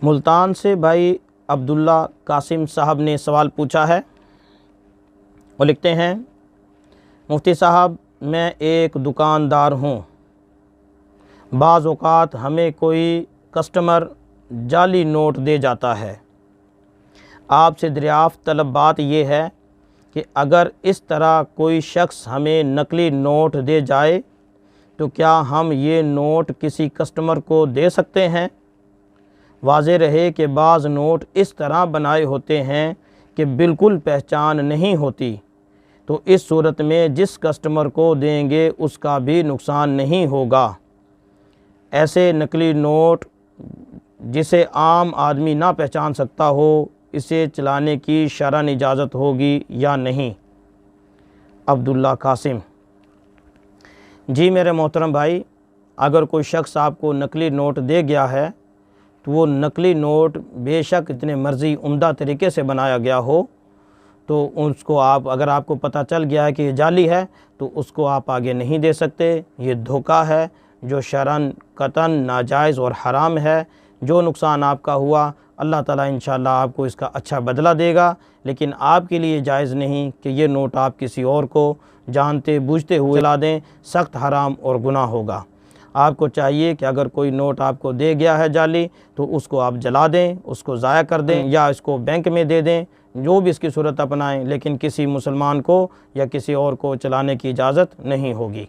ملتان سے بھائی عبداللہ قاسم صاحب نے سوال پوچھا ہے۔ وہ لکھتے ہیں، مفتی صاحب میں ایک دکاندار ہوں، بعض اوقات ہمیں کوئی کسٹمر جعلی نوٹ دے جاتا ہے۔ آپ سے دریافت طلب بات یہ ہے کہ اگر اس طرح کوئی شخص ہمیں نقلی نوٹ دے جائے تو کیا ہم یہ نوٹ کسی کسٹمر کو دے سکتے ہیں؟ واضح رہے کہ بعض نوٹ اس طرح بنائے ہوتے ہیں کہ بالکل پہچان نہیں ہوتی، تو اس صورت میں جس کسٹمر کو دیں گے اس کا بھی نقصان نہیں ہوگا۔ ایسے نقلی نوٹ جسے عام آدمی نہ پہچان سکتا ہو، اسے چلانے کی شرعاً اجازت ہوگی یا نہیں؟ عبداللہ قاسم: جی میرے محترم بھائی، اگر کوئی شخص آپ کو نقلی نوٹ دے گیا ہے تو وہ نقلی نوٹ بے شک اتنے مرضی عمدہ طریقے سے بنایا گیا ہو، تو اس کو اگر آپ کو پتہ چل گیا ہے کہ یہ جعلی ہے تو اس کو آپ آگے نہیں دے سکتے۔ یہ دھوکہ ہے جو شرعاً قطعاً ناجائز اور حرام ہے۔ جو نقصان آپ کا ہوا اللہ تعالیٰ انشاءاللہ آپ کو اس کا اچھا بدلہ دے گا، لیکن آپ کے لیے جائز نہیں کہ یہ نوٹ آپ کسی اور کو جانتے بوجھتے ہوئے دلا دیں، سخت حرام اور گناہ ہوگا۔ آپ کو چاہیے کہ اگر کوئی نوٹ آپ کو دے گیا ہے جعلی تو اس کو آپ جلا دیں، اس کو ضائع کر دیں یا اس کو بینک میں دے دیں، جو بھی اس کی صورت اپنائیں، لیکن کسی مسلمان کو یا کسی اور کو چلانے کی اجازت نہیں ہوگی۔